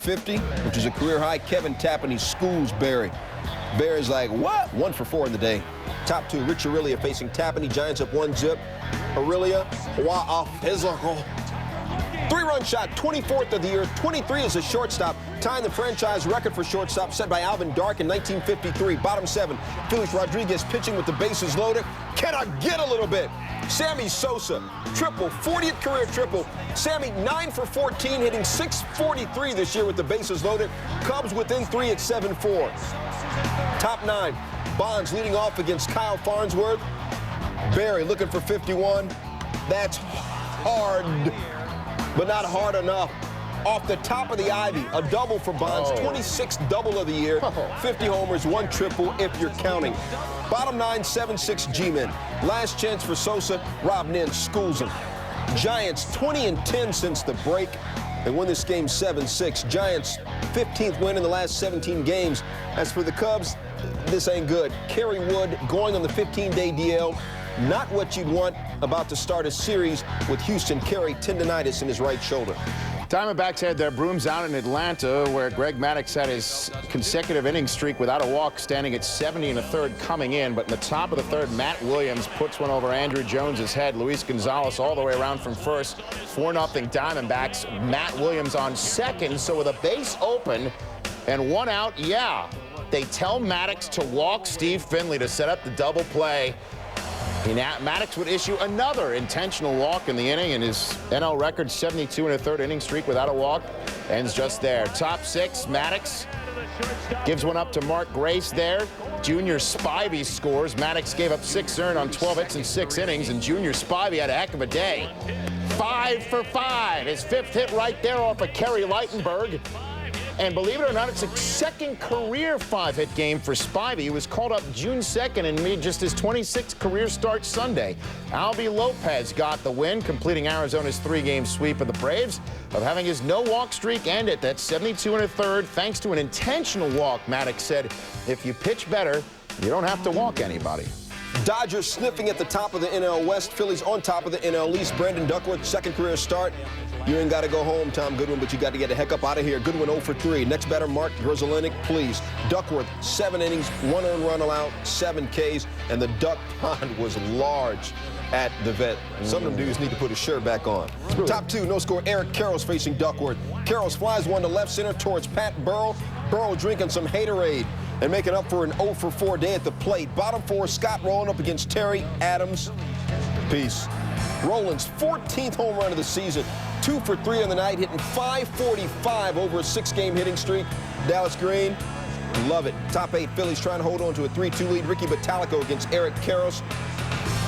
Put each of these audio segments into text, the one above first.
50, which is a career high. Kevin Tapani schools Barry. Barry's like, what? 1 for 4 in the day. Top 2, Rich Aurelia facing Tapani. Giants up 1-zip. Aurelia, wow, physical. 3-run shot, 24th of the year. 23 as a shortstop, tying the franchise record for shortstop set by Alvin Dark in 1953. Bottom 7, Felix Rodriguez pitching with the bases loaded. Can I get a little bit? Sammy Sosa, triple, 40th career triple. Sammy 9 for 14, hitting .643 this year with the bases loaded. Cubs within 3 at 7-4. Top 9, Bonds leading off against Kyle Farnsworth. Barry looking for 51. That's hard, but not hard enough. Off the top of the Ivy, a double for Bonds, 26th double of the year, 50 homers, 1 triple if you're counting. Bottom 9, 7-6 G-men. Last chance for Sosa, Rob Nin schools him. Giants 20-10 since the break. They win this game 7-6. Giants 15th win in the last 17 games. As for the Cubs, this ain't good. Kerry Wood going on the 15-day DL. Not what you'd want about to start a series with Houston. Kerry tendonitis in his right shoulder. Diamondbacks had their brooms out in Atlanta, where Greg Maddux had his consecutive inning streak without a walk, standing at 70 1/3 coming in. But in the top of the 3rd, Matt Williams puts one over Andrew Jones's head. Luis Gonzalez all the way around from first. 4-0 Diamondbacks. Matt Williams on second. So with a base open and 1 out, yeah, they tell Maddux to walk Steve Finley to set up the double play. Maddux would issue another intentional walk in the inning, and his NL record 72 1/3 inning streak without a walk ends just there. Top 6, Maddux gives one up to Mark Grace there. Junior Spivey scores. Maddux gave up 6 earned on 12 hits in 6 innings, and Junior Spivey had a heck of a day. 5 for 5. His 5th hit right there off of Kerry Lightenberg. And believe it or not, it's a second career 5-hit game for Spivey. He was called up June 2nd and made just his 26th career start Sunday. Albie Lopez got the win, completing Arizona's 3-game sweep of the Braves, of having his no-walk streak end at that 72 1/3, thanks to an intentional walk. Maddux said, if you pitch better, you don't have to walk anybody. Dodgers sniffing at the top of the NL West. Phillies on top of the NL East. Brandon Duckworth, second career start. You ain't got to go home, Tom Goodwin, but you got to get the heck up out of here. Goodwin 0 for 3. Next batter, Mark Grzelcyk, please. Duckworth, 7 innings, 1 earned run allowed, 7 Ks, and the duck pond was large at the vet. Some of them dudes need to put his shirt back on. Top 2, no score, Eric Karros facing Duckworth. Karros flies one to left center towards Pat Burrell. Burrell drinking some haterade and making up for an 0 for 4 day at the plate. Bottom 4, Scott rolling up against Terry Adams. Peace. Rollins, 14th home run of the season. 2 for 3 on the night, hitting .545 over a 6-game hitting streak. Dallas Green, love it. Top 8, Phillies trying to hold on to a 3-2 lead. Ricky Bottalico against Eric Karros.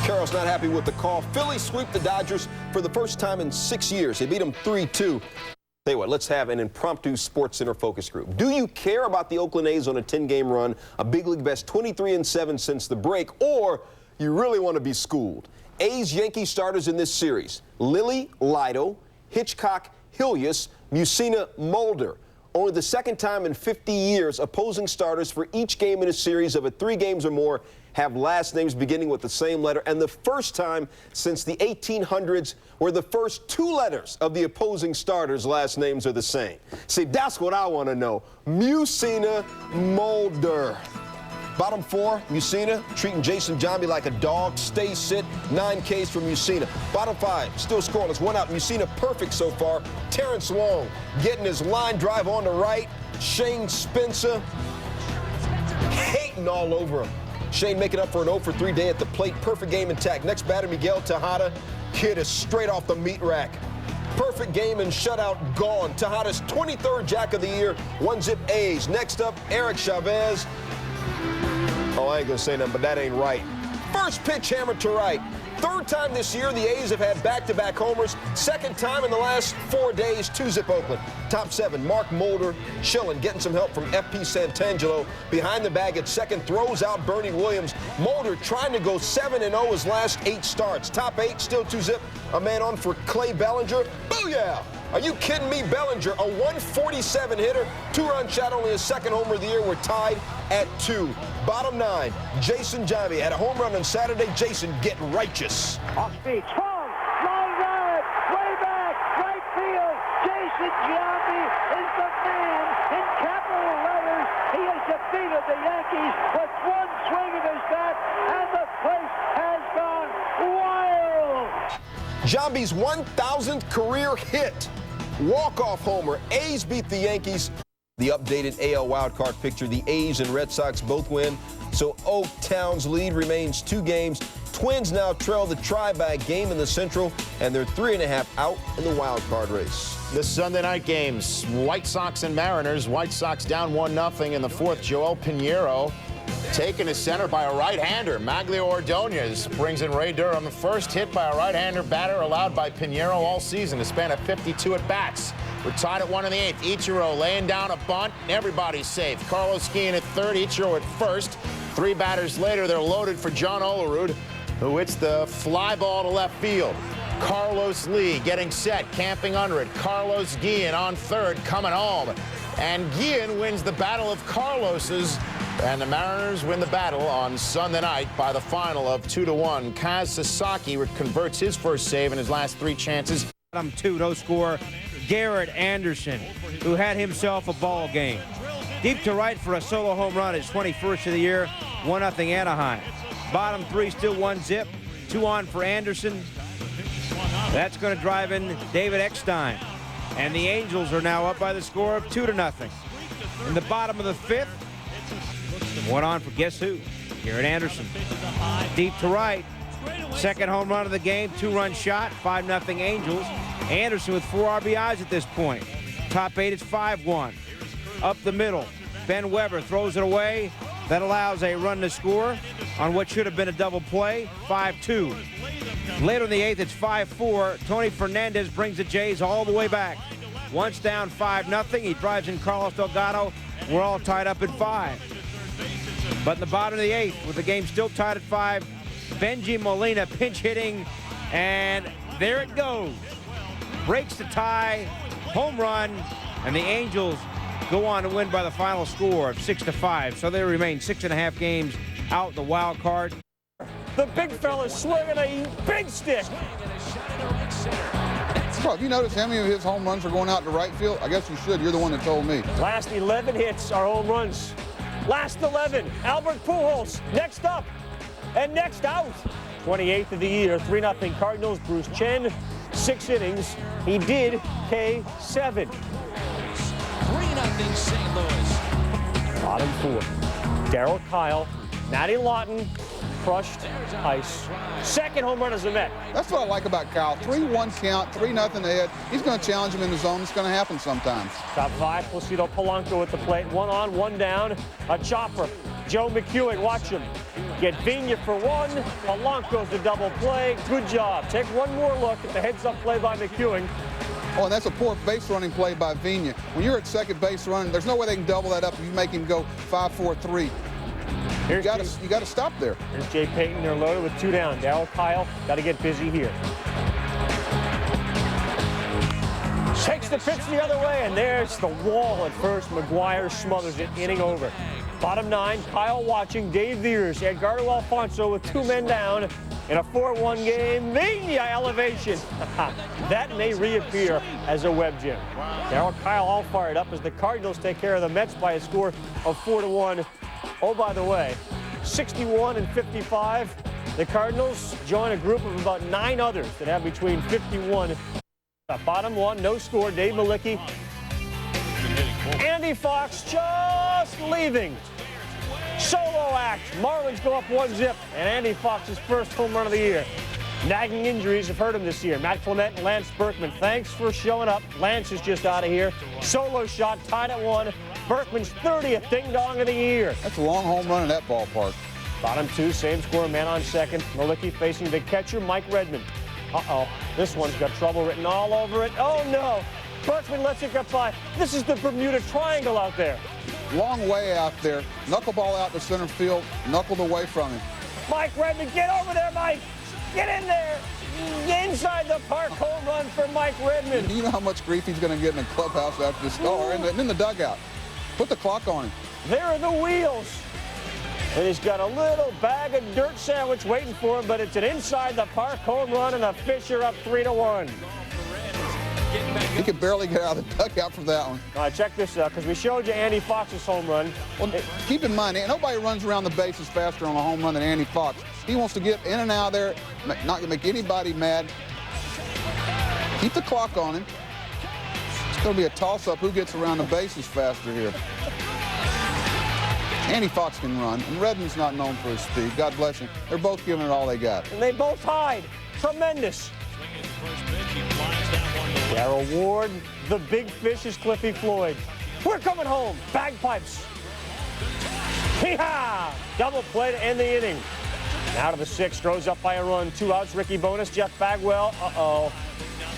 Karros not happy with the call. Phillies sweep the Dodgers for the first time in 6 years. They beat them 3-2. Tell you what, let's have an impromptu Sports Center focus group. Do you care about the Oakland A's on a 10-game run, a big league best 23-7 since the break, or you really want to be schooled? A's Yankee starters in this series: Lily Lido, Hitchcock Hilius, Musina Mulder. Only the second time in 50 years opposing starters for each game in a series of 3 games or more have last names beginning with the same letter, and the first time since the 1800s where the first 2 letters of the opposing starters' last names are the same. See, that's what I want to know. Musina Mulder. Bottom 4, Musina treating Jason Giambi like a dog. Stay sit, 9 Ks for Musina. Bottom 5, still scoreless, 1 out. Musina perfect so far. Terrence Wong getting his line drive on the right. Shane Spencer hating all over him. Shane making up for an 0 for 3 day at the plate. Perfect game intact. Next batter, Miguel Tejada. Kid is straight off the meat rack. Perfect game and shutout gone. Tejada's 23rd jack of the year. 1-zip A's. Next up, Eric Chavez. Oh, I ain't gonna say nothing, but that ain't right. First pitch hammered to right. 3rd time this year the A's have had back-to-back homers. 2nd time in the last 4 days, 2-zip Oakland. Top 7, Mark Mulder, chilling, getting some help from F.P. Santangelo. Behind the bag at second, throws out Bernie Williams. Mulder trying to go 7-0 his last 8 starts. Top 8, still 2-zip. A man on for Clay Bellinger. Booyah! Are you kidding me? Bellinger, a 147 hitter, 2-run shot, only his 2nd homer of the year. We're tied at 2. Bottom 9, Jason Giambi had a home run on Saturday. Jason, get righteous. Off speed, swung, line drive, way back, right field. Jason Giambi is the man. defeated the Yankees with one swing of his bat, and the place has gone wild. Jambi's 1,000th career hit. Walk-off homer. A's beat the Yankees. The updated AL wildcard picture, the A's and Red Sox both win, so Oaktown's lead remains 2 games. Twins now trail the Tri by a game in the Central, and they're 3.5 out in the wildcard race. The Sunday night games, White Sox and Mariners. White Sox down 1-0 in the 4th. Joel Pinheiro taken to center by a right-hander. Maglio Ordonez brings in Ray Durham. The first hit by a right-hander batter allowed by Pinheiro all season, a span of 52 at-bats. We're tied at 1 in the 8th. Ichiro laying down a bunt. Everybody's safe. Carlos Guillen at 3rd, Ichiro at 1st. 3 batters later, they're loaded for John Olerud, who hits the fly ball to left field. Carlos Lee getting set, camping under it. Carlos Guillen on 3rd, coming home. And Guillen wins the battle of Carloses, and the Mariners win the battle on Sunday night by the final of 2-1. Kaz Sasaki converts his first save in his last 3 chances. 2, no score. Garrett Anderson, who had himself a ball game. Deep to right for a solo home run, his 21st of the year, 1-0 Anaheim. Bottom 3 still 1-zip, 2 on for Anderson. That's going to drive in David Eckstein. And the Angels are now up by the score of 2-0. In the bottom of the 5th, 1 on for guess who? Garrett Anderson. Deep to right, second home run of the game, 2-run shot, 5-0 Angels. Anderson with 4 RBIs at this point. Top 8 is 5-1. Up the middle, Ben Weber throws it away. That allows a run to score on what should have been a double play, 5-2. Later in the 8th, it's 5-4. Tony Fernandez brings the Jays all the way back. Once down 5-0, he drives in Carlos Delgado. We're all tied up at 5. But in the bottom of the 8th, with the game still tied at 5, Benji Molina pinch hitting, and there it goes. Breaks the tie, home run, and the Angels go on to win by the final score of 6-5. So they remain 6.5 games out in the wild card. The big fella's swinging a big stick. Well, have you noticed how many of his home runs are going out to right field? I guess you should. You're the one that told me. Last 11 hits are home runs. Last 11, Albert Pujols next up and next out. 28th of the year, 3-0 Cardinals. Bruce Chen, 6 innings. He did K7. 3-0 St. Louis. Bottom 4. Darryl Kyle, Matty Lawton, crushed ice. Second home run as a Met. That's what I like about Kyle. 3-1 count, 3-0 ahead. He's going to challenge him in the zone. It's going to happen sometimes. Top 5, Placido Polanco at the plate. 1 on, 1 down. A chopper. Joe McEwing, watch him. Get Vigna for 1. Polanco's the double play. Good job. Take one more look at the heads-up play by McEwing. Oh, and that's a poor base running play by Vigna. When you're at second base running, there's no way they can double that up if you make him go 5-4-3. You got to stop there. Here's Jay Payton. They're loaded with 2 down. Darryl Kyle got to get busy here. Takes the pitch the other way, and there's the wall at first. McGuire smothers it, inning over. Bottom 9, Kyle watching. Dave Veers, Edgardo Alfonso with 2 men down in a 4-1 game. Mania elevation. That may reappear as a web gem. Darryl Kyle all fired up as the Cardinals take care of the Mets by a score of 4-1. Oh, by the way, 61 and 55. The Cardinals join a group of about 9 others that have between 51. Bottom 1, no score. Dave Malicki. Andy Fox just leaving. Solo act. Marlins go up 1-zip, and Andy Fox's first home run of the year. Nagging injuries have hurt him this year. Matt Clement and Lance Berkman, thanks for showing up. Lance is just out of here. Solo shot, tied at 1. Berkman's 30th ding-dong of the year. That's a long home run in that ballpark. Bottom 2, same score, man on second. Malicki facing the catcher, Mike Redmond. Uh-oh, this one's got trouble written all over it. Oh, no. Berkman lets it get by. This is the Bermuda Triangle out there. Long way out there. Knuckleball out to center field, knuckled away from him. Mike Redmond, get over there, Mike. Get in there. Inside the park, home run for Mike Redmond. Do you know how much grief he's going to get in the clubhouse after the star and in the dugout? Put the clock on him. There are the wheels. And he's got a little bag of dirt sandwich waiting for him, but it's an inside the park home run, and the Fish are up 3-1. He could barely get out of the dugout for that one. All right, check this out, because we showed you Andy Fox's home run. Well, keep in mind, nobody runs around the bases faster on a home run than Andy Fox. He wants to get in and out of there, not to make anybody mad. Keep the clock on him. It's going to be a toss-up who gets around the bases faster here. Andy Fox can run, and Redden's not known for his speed. God bless him. They're both giving it all they got. And they both tied. Tremendous. Their award, the big fish, is Cliffy Floyd. We're coming home. Bagpipes. Hee-haw! Double play to end the inning. Now to the sixth. Throws up by a run. 2 outs. Ricky Bonus. Jeff Bagwell. Uh-oh.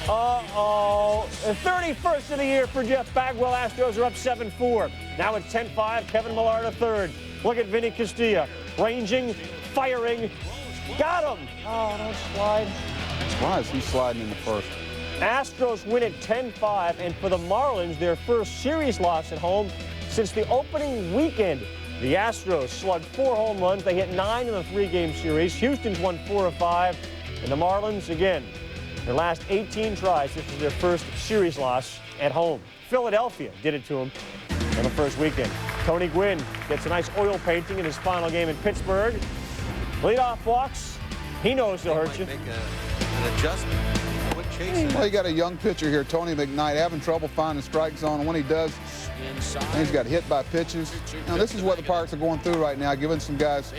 Uh-oh. The 31st of the year for Jeff Bagwell. Astros are up 7-4. Now it's 10-5. Kevin Millard at third. Look at Vinny Castilla. Ranging, firing. Got him. Oh, don't slide. Why is he sliding in the first? Astros win it 10-5, and for the Marlins, their first series loss at home since the opening weekend. The Astros slugged 4 home runs. They hit 9 in the 3-game series. Houston's won 4 of 5, and the Marlins, again, their last 18 tries, this is their first series loss at home. Philadelphia did it to them in the first weekend. Tony Gwynn gets a nice oil painting in his final game in Pittsburgh. Leadoff walks. He knows he'll hurt you. Make an adjustment. Quit chasing. Well, you got a young pitcher here, Tony McKnight, having trouble finding the strike zone. And when he does, he's got hit by pitches. Now, this is what the Pirates are going through right now, giving some guys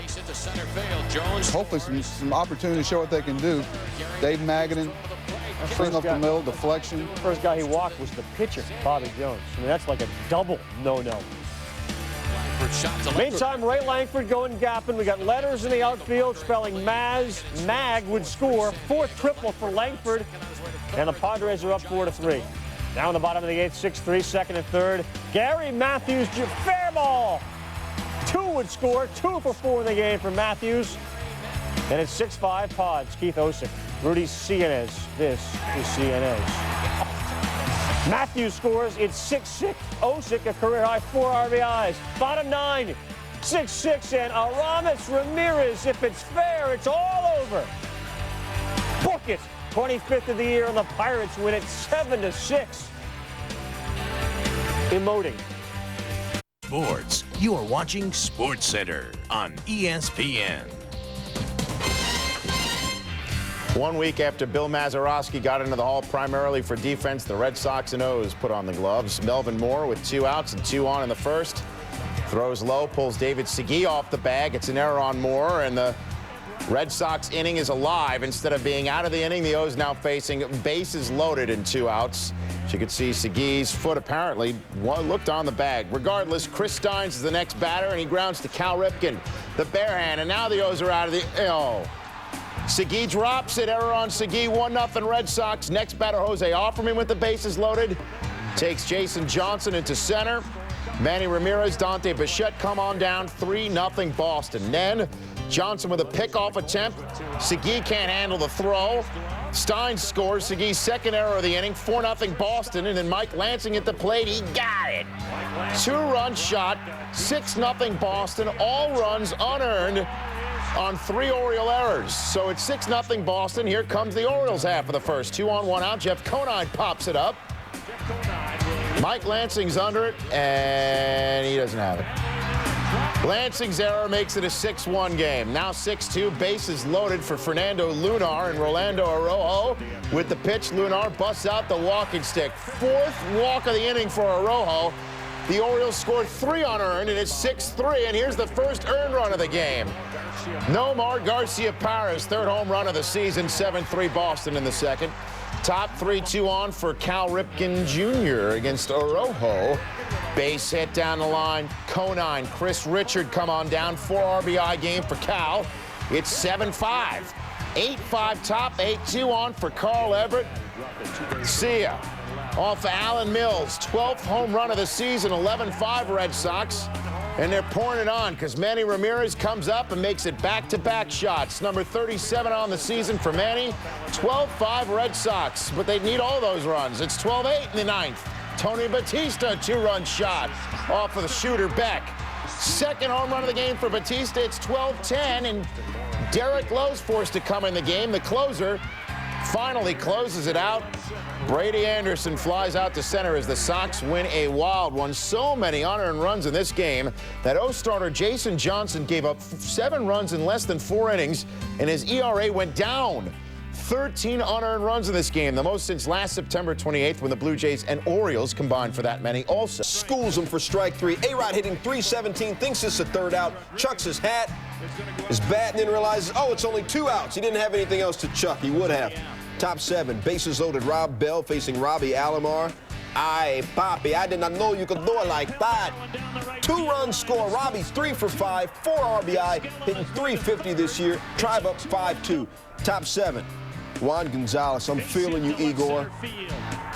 hopefully some opportunity to show what they can do. Dave Magadan, swing up the middle, deflection. The first guy he walked was the pitcher, Bobby Jones. I mean, that's like a double no-no. Meantime, Ray Langford going gapping. We got letters in the outfield spelling Maz. Mag would score. 4th triple for Langford. And the Padres are up 4-3. Now in the bottom of the 8th, 6-3, second and third. Gary Matthews, fair ball. 2 would score. 2 for 4 in the game for Matthews. And it's 6-5 Pods. Keith Osick. Rudy Cianez. This is Cianez. Matthews scores. It's 6-6. Osick, a career-high 4 RBIs. Bottom 9, 6-6. And Aramis Ramirez, if it's fair, it's all over. Book it. 25th of the year, and the Pirates win it 7-6. Emoting. Sports. You are watching Sports Center on ESPN. 1 week after Bill Mazeroski got into the Hall primarily for defense, the Red Sox and O's put on the gloves. Melvin Moore with 2 outs and 2 on in the first. Throws low, pulls David Segui off the bag. It's an error on Moore, and the Red Sox inning is alive. Instead of being out of the inning, the O's now facing bases loaded and 2 outs. As you can see, Segui's foot apparently looked on the bag. Regardless, Chris Steins is the next batter, and he grounds to Cal Ripken, the bare hand, and now the O's are out of the... Segui drops it. Error on Segui. 1-0 Red Sox. Next batter, Jose Offerman with the bases loaded. Takes Jason Johnson into center. Manny Ramirez, Dante Bichette come on down. 3-0 Boston. Then Johnson with a pickoff attempt. Segui can't handle the throw. Stein scores. Segui's second error of the inning. 4-0 Boston. And then Mike Lansing at the plate. He got it. 2-run shot. 6-0 Boston. All runs unearned on 3 Oriole errors. So it's 6-0 Boston. Here comes the Orioles half of the first. 2 on, 1 out. Jeff Conine pops it up. Mike Lansing's under it, and he doesn't have it. Lansing's error makes it a 6-1 game. Now 6-2, bases loaded for Fernando Lunar and Rolando Araujo. With the pitch, Lunar busts out the walking stick. 4th walk of the inning for Araujo. The Orioles scored 3 unearned, and it's 6-3, and here's the first earned run of the game. Nomar Garcia-Paris, 3rd home run of the season, 7-3 Boston in the second. Top 3 2 on for Cal Ripken Jr. against Araujo. Base hit down the line. Conine, Chris Richard come on down. 4 RBI game for Cal. It's 7-5. 8-5 top, 8-2 on for Carl Everett. See ya. Off of Allen Mills, 12th home run of the season, 11-5 Red Sox. And they're pouring it on because Manny Ramirez comes up and makes it back-to-back shots. Number 37 on the season for Manny. 12-5 Red Sox, but they need all those runs. It's 12-8 in the 9th. Tony Batista, 2-run shot off of the shooter Beck. Second home run of the game for Batista. It's 12-10, and Derek Lowe's forced to come in the game. The closer finally closes it out. Brady Anderson flies out to center as the Sox win a wild one. So many unearned runs in this game that O-starter Jason Johnson gave up 7 runs in less than 4 innings, and his ERA went down. 13 unearned runs in this game, the most since last September 28th when the Blue Jays and Orioles combined for that many also. Schools him for strike 3. A-Rod hitting .317, thinks it's a third out, chucks his hat, his bat, and then realizes, oh, it's only 2 outs. He didn't have anything else to chuck. He would have. Top 7, bases loaded, Rob Bell facing Robbie Alomar. Aye, Papi, I did not know you could do it like that. 2-run score. Robbie's 3 for 5, 4 RBI, hitting .350 this year. Tribe up 5-2. Top 7, Juan Gonzalez. I'm feeling you, Igor.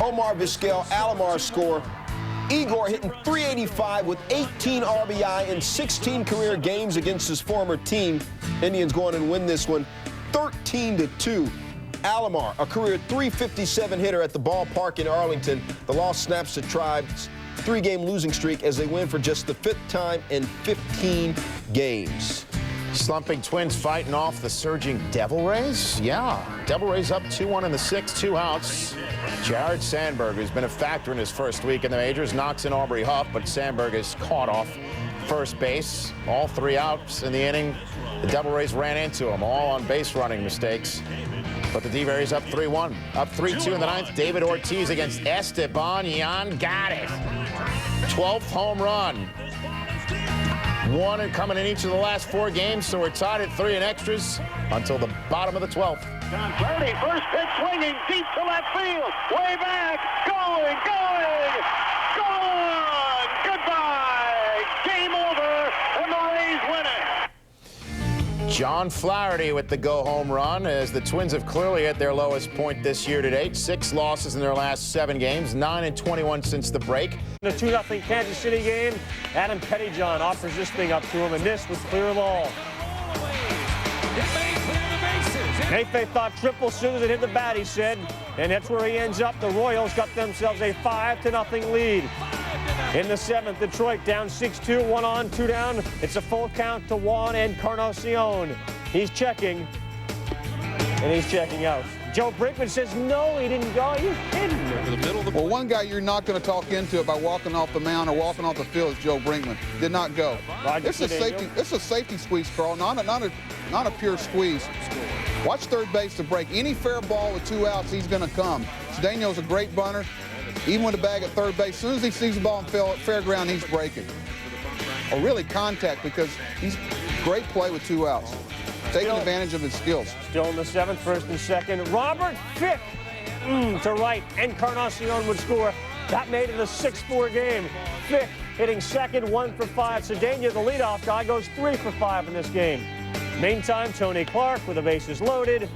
Omar Vizquel, Alomar score. Igor hitting .385 with 18 RBI in 16 career games against his former team. Indians go on and win this one 13-2. Alomar, a career .357 hitter at the ballpark in Arlington. The loss snaps the Tribe's 3-game losing streak as they win for just the 5th time in 15 games. Slumping Twins fighting off the surging Devil Rays? Yeah, Devil Rays up 2-1 in the 6th, 2 outs. Jared Sandberg, who's been a factor in his first week in the majors, knocks in Aubrey Huff, but Sandberg is caught off first base. All 3 outs in the inning. The Devil Rays ran into him, all on base running mistakes. But the D-Rays up 3-1. Up 3-2 in the 9th. David Ortiz against Esteban Yan. Got it. 12th home run. 1 and coming in each of the last 4 games, so we're tied at 3 in extras until the bottom of the 12th. John Flaherty, first pitch swinging deep to left field. Way back. Going. Gone. Goodbye. Game over, and the Rays win it. John Flaherty with the go-home run as the Twins have clearly hit their lowest point this year to date. 6 losses in their last 7 games, 9-21 since the break. In a 2-0 Kansas City game, Adam Pettyjohn offers this thing up to him, and this was clear of all. Nathan thought triple soon as it hit the bat, he said, and that's where he ends up. The Royals got themselves a 5-0 lead. In the 7th, Detroit down 6-2, 1 on, 2 down. It's a full count to Juan Encarnacion. He's checking, and he's checking out. Joe Brinkman says, no, he didn't go. Are you kidding? Well, one guy you're not going to talk into it by walking off the mound or walking off the field is Joe Brinkman. Did not go. It's a safety squeeze, Carl, not a pure squeeze. Watch third base to break. Any fair ball with 2 outs, he's going to come. Cedeno's a great bunter. Even with the bag at third base, as soon as he sees the ball in fair ground, he's breaking. Or really contact, because he's great play with 2 outs. Taking advantage of his skills. Still in the 7th, 1st and 2nd. Robert Fick to right. Encarnacion would score. That made it a 6-4 game. Fick hitting 2nd, 1 for 5. Cedeno, the leadoff guy, goes 3 for 5 in this game. Meantime, Tony Clark with the bases loaded.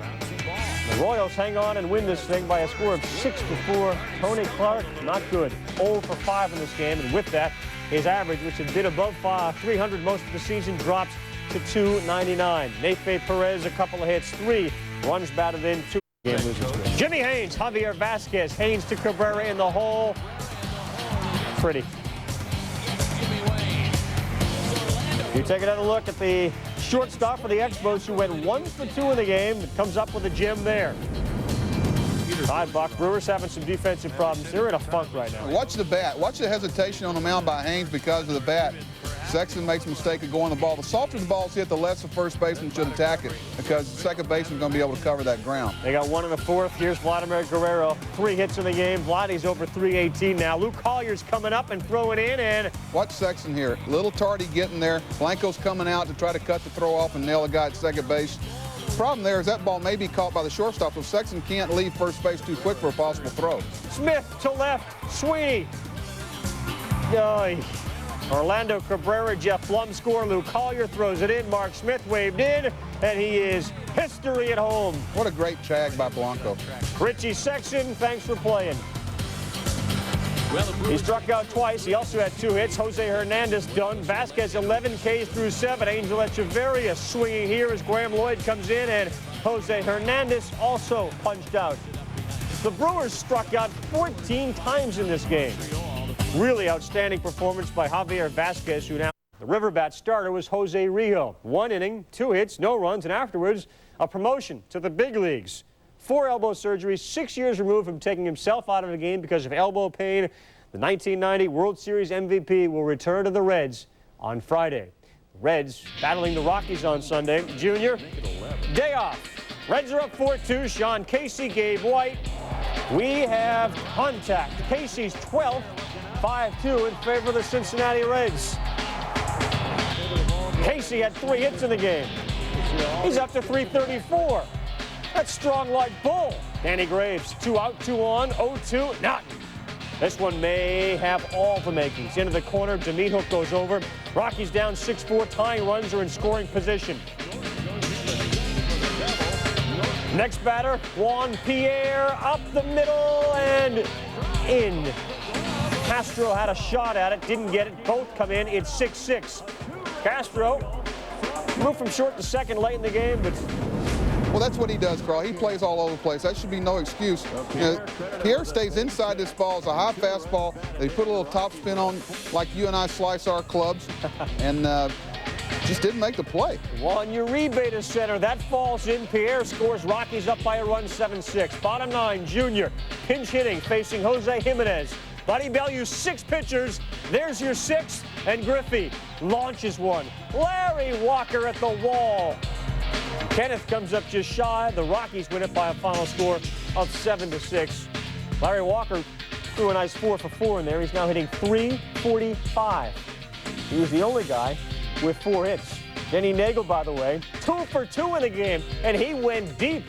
The Royals hang on and win this thing by a score of 6-4. Tony Clark, not good. 0 for 5 in this game, and with that, his average, which had been above 300 most of the season, drops to .299. Nathan Perez, a couple of hits, 3 runs batted in, 2 game losing streak. Jimmy Haynes, Javier Vasquez, Haynes to Cabrera in the hole. Pretty. You take another look at the shortstop for the Expos, who went 1 for 2 in the game. It comes up with a gem there. Ty Buck. Brewers having some defensive problems. They're in a funk right now. Watch the bat. Watch the hesitation on the mound by Haynes because of the bat. Sexton makes a mistake of going the ball. The softer the ball's hit, the less the first baseman should attack it, because the second baseman's going to be able to cover that ground. They got 1 in the 4th. Here's Vladimir Guerrero. 3 hits in the game. Vladdy's over .318 now. Luke Collier's coming up and throwing in, and watch Sexton here. Little tardy getting there. Blanco's coming out to try to cut the throw off and nail the guy at second base. The problem there is that ball may be caught by the shortstop, so Sexton can't leave first base too quick for a possible throw. Smith to left. Sweeney. Orlando Cabrera, Jeff Blum score. Luke Collier throws it in. Mark Smith waved in, and he is history at home. What a great tag by Blanco. Richie Sexton, thanks for playing. He struck out twice. He also had 2 hits. Jose Hernandez done. Vasquez 11 Ks through 7. Angel Echeverria swinging here as Graham Lloyd comes in, and Jose Hernandez also punched out. The Brewers struck out 14 times in this game. Really outstanding performance by Javier Vasquez, who now the Riverbat starter was Jose Rio. 1 inning, 2 hits, no runs, and afterwards a promotion to the big leagues. 4 elbow surgeries, 6 years removed from taking himself out of the game because of elbow pain. The 1990 World Series MVP will return to the Reds on Friday. Reds battling the Rockies on Sunday. Junior, day off. Reds are up 4-2. Sean Casey, Gabe White. We have contact. Casey's 12th, 5-2 in favor of the Cincinnati Reds. Casey had 3 hits in the game. He's up to 334. That's strong like bull. Danny Graves, 2 out, 2 on, 0-2, nothing. This one may have all the makings. Into the corner, Demeat Hook goes over. Rockies down 6-4, tying runs are in scoring position. Next batter, Juan Pierre, up the middle and in. Castro had a shot at it, didn't get it. Both come in. It's 6-6. Castro moved from short to second late in the game, but Well, that's what he does, Carl. He plays all over the place. That should be no excuse. You know, Pierre stays inside this ball. It's a high fastball. They put a little topspin on like you and I slice our clubs, and just didn't make the play. Juan Uribe to center. That falls in. Pierre scores. Rockies up by a run, 7-6. Bottom 9, Junior. Pinch hitting, facing Jose Jimenez. Buddy Bellew, 6 pitchers. There's your 6th, and Griffey launches one. Larry Walker at the wall. Kenneth comes up just shy. The Rockies win it by a final score of 7-6. Larry Walker threw a nice 4 for 4 in there. He's now hitting .345. He was the only guy with 4 hits. Denny Nagel, by the way, 2 for 2 in the game, and he went deep.